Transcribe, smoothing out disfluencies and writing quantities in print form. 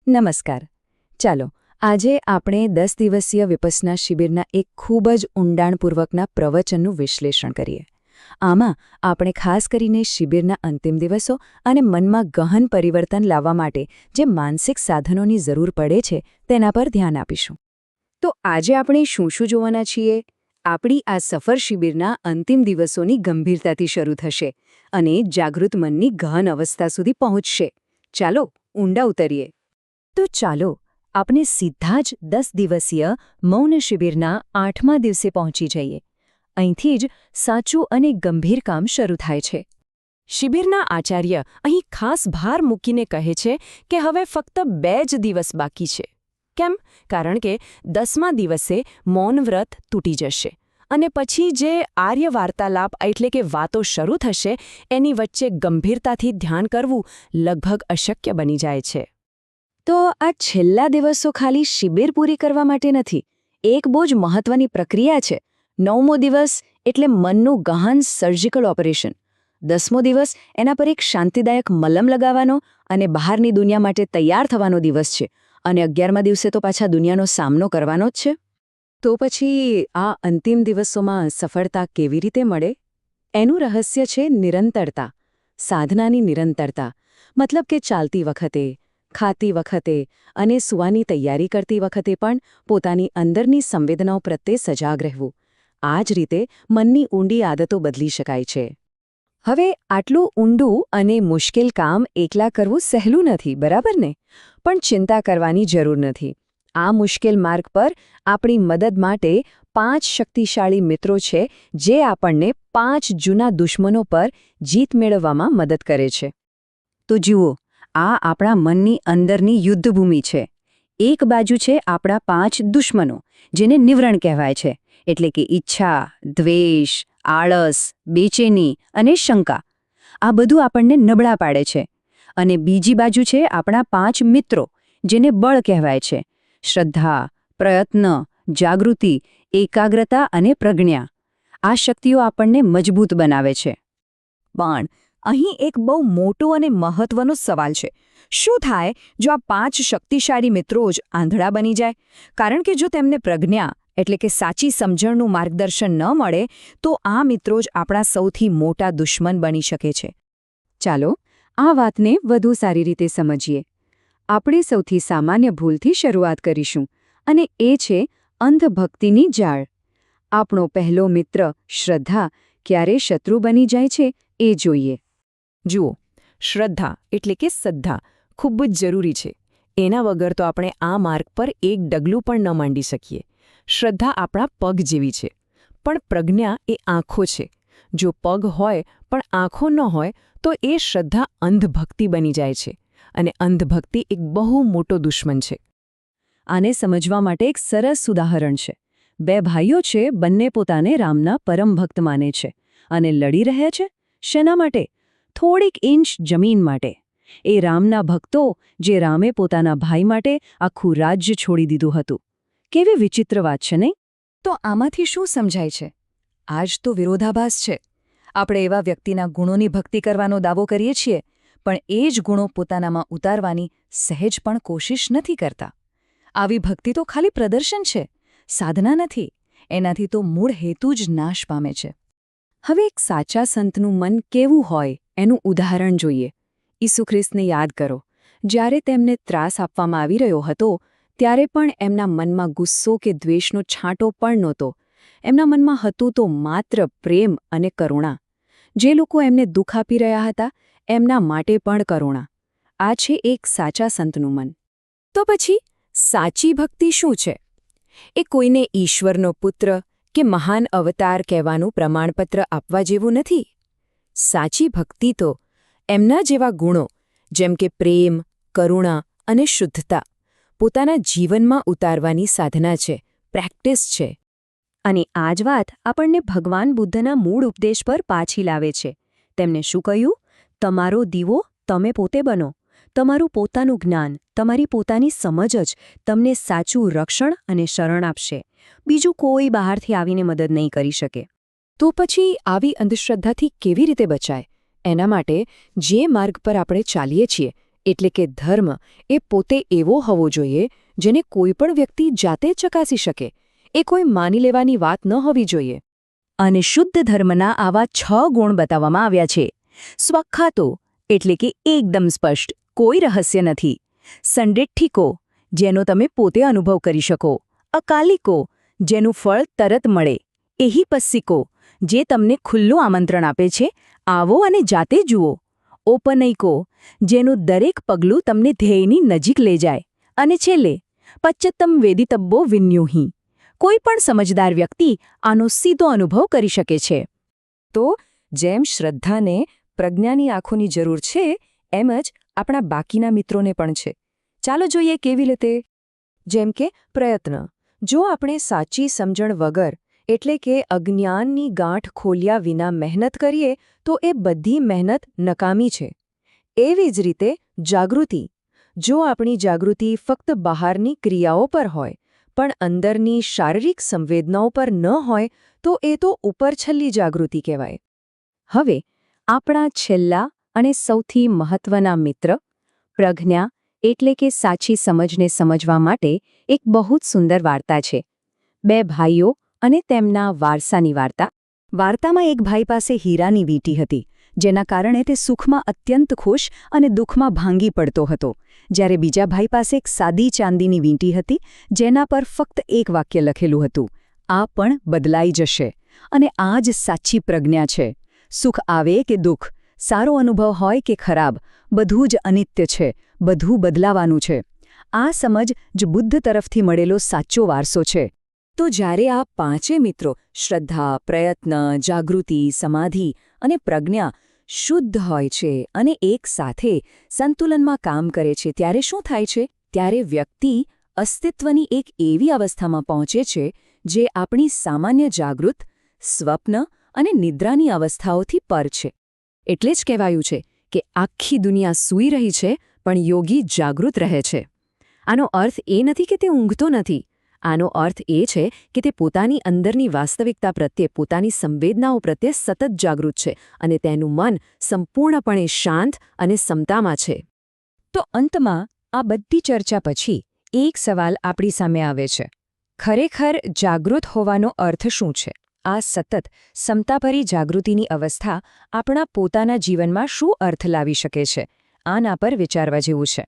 નમસ્કાર. ચાલો આજે આપણે 10 દિવસીય વિપસ્સના શિબિરના એક ખૂબ જ ઊંડાણપૂર્વકના પ્રવચનનું વિશ્લેષણ કરીએ. આમાં આપણે ખાસ કરીને શિબિરના અંતિમ દિવસો અને મનમાં ગહન પરિવર્તન લાવવા માટે જે માનસિક સાધનોની જરૂર પડે છે તેના પર ધ્યાન આપીશું. તો આજે આપણે શું જોવાના છીએ? આપણી આ સફર શિબિરના અંતિમ દિવસોની ગંભીરતાથી શરૂ થશે અને જાગૃત મનની ગહન અવસ્થા સુધી પહોંચશે. ચાલો ઊંડા ઉતરીએ. તો ચાલો આપણે સીધા જ 10 દિવસીય મૌન શિબિરના 8મા દિવસે પહોંચી જઈએ. અહીંથી જ સાચું અને ગંભીર કામ શરૂ થાય છે. શિબિરના આચાર્ય અહીં ખાસ ભાર મૂકીને કહે છે કે હવે ફક્ત 2 જ દિવસ બાકી છે. કેમ? કારણ કે 10મા દિવસે મૌન વ્રત તૂટી જશે અને પછી જે આર્ય વાર્તાલાપ એટલે કે વાતો શરૂ થશે એની વચ્ચે ગંભીરતાથી ધ્યાન કરવું લગભગ અશક્ય બની જાય છે. તો આ છેલ્લા દિવસો ખાલી શિબિર પૂરી કરવા માટે નથી. એક બહુ જ મહત્વની પ્રક્રિયા છે. 9મો દિવસ એટલે મનનું ગહન સર્જિકલ ઓપરેશન. 10મો દિવસ એના પર એક શાંતિદાયક મલમ લગાવવાનો અને બહારની દુનિયા માટે તૈયાર થવાનો દિવસ છે. અને 11મા દિવસે તો પાછા દુનિયાનો સામનો કરવાનો જ છે. તો પછી આ અંતિમ દિવસોમાં સફળતા કેવી રીતે મળે? એનું રહસ્ય છે નિરંતરતા. સાધનાની નિરંતરતા. મતલબ કે ચાલતી વખતે, ખાતી વખતે અને સૂવાની તૈયારી કરતી વખતે પણ પોતાની અંદરની સંવેદનાઓ પ્રત્યે સજાગ રહેવું. આ જ રીતે મનની ઊંડી આદતો બદલી શકાય છે. હવે આટલું ઊંડું અને મુશ્કેલ કામ એકલા કરવું સહેલું નથી, બરાબર ને? પણ ચિંતા કરવાની જરૂર નથી. આ મુશ્કેલ માર્ગ પર આપણી મદદ માટે 5 શક્તિશાળી મિત્રો છે જે આપણને 5 જૂના દુશ્મનો પર જીત મેળવવામાં મદદ કરે છે. તો જુઓ, આ આપણા મનની અંદરની યુદ્ધભૂમિ છે. એક બાજુ છે આપણા 5 દુશ્મનો, જેને નિવરણ કહેવાય છે, એટલે કે ઈચ્છા, દ્વેષ, આળસ, બેચેની અને શંકા. આ બધું આપણને નબળા પાડે છે. અને બીજી બાજુ છે આપણા 5 મિત્રો, જેને બળ કહેવાય છે. શ્રદ્ધા, પ્રયત્ન, જાગૃતિ, એકાગ્રતા અને પ્રજ્ઞા. આ શક્તિઓ આપણને મજબૂત બનાવે છે. પણ અહીં એક બહુ મોટો અને મહત્વનો સવાલ છે. શું થાય જો આ 5 શક્તિશાળી મિત્રો જ આંધળા બની જાય? કારણ કે જો તેમને પ્રજ્ઞા એટલે કે સાચી સમજણનું માર્ગદર્શન ન મળે તો આ મિત્રો જ આપણા સૌથી મોટા દુશ્મન બની શકે છે. ચાલો આ વાતને વધુ સારી રીતે સમજીએ. આપણે સૌથી સામાન્ય ભૂલથી શરૂઆત કરીશું અને એ છે અંધભક્તિની જાળ. આપણો પહેલો મિત્ર શ્રદ્ધા ક્યારે શત્રુ બની જાય છે એ જોઈએ. જુઓ, શ્રદ્ધા એટલે કે શ્રદ્ધા ખૂબ જ જરૂરી છે. એના વગર તો આપણે આ માર્ગ પર એક ડગલું પણ ન માંડી શકીએ. શ્રદ્ધા આપણા પગ જેવી છે, પણ પ્રજ્ઞા એ આંખો છે. જો પગ હોય પણ આંખો ન હોય તો એ શ્રદ્ધા અંધભક્તિ બની જાય છે. અને અંધભક્તિ એક બહુ મોટો દુશ્મન છે. આને સમજવા માટે એક સરસ ઉદાહરણ છે. 2 ભાઈઓ છે, બંને પોતાને રામના પરમ ભક્ત માને છે અને લડી રહ્યા છે. શેના માટે? થોડીક ઇંચ જમીન માટે. એ રામના ભક્તો જે રામે પોતાના ભાઈ માટે આખું રાજ્ય છોડી દીધું હતું. કેવી વિચિત્ર વાત છે, નહીં? તો આમાંથી શું સમજાય છે? આ જ તો વિરોધાભાસ છે. આપણે એવા વ્યક્તિના ગુણોની ભક્તિ કરવાનો દાવો કરીએ છીએ, પણ એ જ ગુણો પોતાનામાં ઉતારવાની સહેજ પણ કોશિશ નથી કરતા. આવી ભક્તિ તો ખાલી પ્રદર્શન છે, સાધના નથી. એનાથી તો મૂળ હેતુ જ નાશ પામે છે. હવે એક સાચા સંતનું મન કેવું હોય એનું ઉદાહરણ જોઈએ. ઈસુ ખ્રિસ્તને યાદ કરો. જ્યારે તેમને ત્રાસ આપવામાં આવી રહ્યો હતો ત્યારે પણ એમના મનમાં ગુસ્સો કે દ્વેષનો છાંટો પણ નહોતો. એમના મનમાં હતું તો માત્ર પ્રેમ અને કરુણા. જે લોકો એમને દુઃખ આપી રહ્યા હતા એમના માટે પણ કરુણા. આ છે એક સાચા સંતનું મન. તો પછી સાચી ભક્તિ શું છે? એ કોઈને ઈશ્વરનો પુત્ર કે મહાન અવતાર કહેવાનું પ્રમાણપત્ર આપવા જેવું નથી. સાચી ભક્તિ તો એમના જેવા ગુણો જેમ કે પ્રેમ, કરુણા અને શુદ્ધતા પોતાના જીવનમાં ઉતારવાની સાધના છે, પ્રેક્ટિસ છે. અને આ જ વાત આપણને ભગવાન બુદ્ધના મૂળ ઉપદેશ પર પાછી લાવે છે. તેમણે શું કહ્યું? તમારો દીવો તમે પોતે બનો. તમારું પોતાનું જ્ઞાન, તમારી પોતાની સમજ જ તમને સાચું રક્ષણ અને શરણ આપશે. બીજું કોઈ બહારથી આવીને મદદ નહીં કરી શકે. તો પછી આવી અંધશ્રદ્ધાથી કેવી રીતે બચાય? એના માટે જે માર્ગ પર આપણે ચાલીએ છીએ એટલે કે ધર્મ એ પોતે એવો હોવો જોઈએ જેને કોઈ પણ વ્યક્તિ જાતે ચકાસી શકે. એ કોઈ માની લેવાની વાત ન હોવી જોઈએ. અને શુદ્ધ ધર્મના આવા 6 ગુણ બતાવવામાં આવ્યા છે. સ્વખ્યાતો એટલે કે એકદમ સ્પષ્ટ, કોઈ રહસ્ય નથી. સંડેઠ્ઠિકો, જેનો તમે પોતે અનુભવ કરી શકો. અકાલિકો, જેનું ફળ તરત મળે. એહિપસ્સિકો, જે તમને ખુલ્લું આમંત્રણ આપે છે, આવો અને જાતે જુઓ. ઔપનયિકો, જેનું દરેક પગલું તમને ધ્યેયની નજીક લઈ જાય. અને છેલ્લે પચ્ચત્તમ વેદિતબ્બો વિન્યુહી, કોઈ પણ સમજદાર વ્યક્તિ આનો સીધો અનુભવ કરી શકે છે. તો જેમ શ્રદ્ધાને પ્રજ્ઞાની આંખોની જરૂર છે, એમ જ આપણા બાકીના મિત્રોને પણ છે. ચાલો જોઈએ કેવી રીતે. જેમ કે પ્રયત્ન. જો આપણે સાચી સમજણ વગર એટલે કે અજ્ઞાનની ગાંઠ ખોલ્યા વિના મહેનત કરીએ તો એ બધી મહેનત નકામી છે. એવી જ રીતે જાગૃતિ. જો આપણી જાગૃતિ ફક્ત બહારની ક્રિયાઓ પર હોય પણ અંદરની શારીરિક સંવેદનાઓ પર ન હોય તો એ તો ઉપરછલ્લી જાગૃતિ કહેવાય. હવે આપણા છેલ્લા અને સૌથી મહત્વના મિત્ર પ્રજ્ઞા એટલે કે સાચી સમજને સમજવા માટે એક બહુ જ સુંદર વાર્તા છે. 2 ભાઈઓ અને તેમના વારસાની વાર્તા. વાર્તામાં એક ભાઈ પાસે હીરાની વીંટી હતી, જેના કારણે તે સુખમાં અત્યંત ખુશ અને દુઃખમાં ભાંગી પડતો હતો. જ્યારે બીજા ભાઈ પાસે એક સાદી ચાંદીની વીંટી હતી, જેના પર ફક્ત એક વાક્ય લખેલું હતું: આ પણ બદલાઈ જશે. અને આ જ સાચી પ્રજ્ઞા છે. સુખ આવે કે દુઃખ, સારો અનુભવ હોય કે ખરાબ, બધું જ અનિત્ય છે, બધું બદલાવાનું છે. આ સમજ જ બુદ્ધ તરફથી મળેલો સાચો વારસો છે. તો જ્યારે આ 5 મિત્રો શ્રદ્ધા, પ્રયત્ન, જાગૃતિ, સમાધિ અને પ્રજ્ઞા શુદ્ધ હોય છે અને એક સાથે સંતુલનમાં કામ કરે છે, ત્યારે શું થાય છે? ત્યારે વ્યક્તિ અસ્તિત્વની એક એવી અવસ્થામાં પહોંચે છે જે આપણી સામાન્ય જાગૃત, સ્વપ્ન અને નિદ્રાની અવસ્થાઓથી પર છે. એટલે જ કહેવાયું છે કે આખી દુનિયા સૂઈ રહી છે પણ યોગી જાગૃત રહે છે. આનો અર્થ એ નથી કે તે ઊંઘતો નથી. આનો અર્થ એ છે કે તે પોતાની અંદરની વાસ્તવિકતા પ્રત્યે, પોતાની સંવેદનાઓ પ્રત્યે સતત જાગૃત છે અને તેનું મન સંપૂર્ણપણે શાંત અને સમતામાં છે. તો અંતમાં આ બધી ચર્ચા પછી એક સવાલ આપણી સામે આવે છે. ખરેખર જાગૃત હોવાનો અર્થ શું છે? આ સતત સમતાભરી જાગૃતિની અવસ્થા આપણા પોતાના જીવનમાં શું અર્થ લાવી શકે છે? આના પર વિચારવા જેવું છે.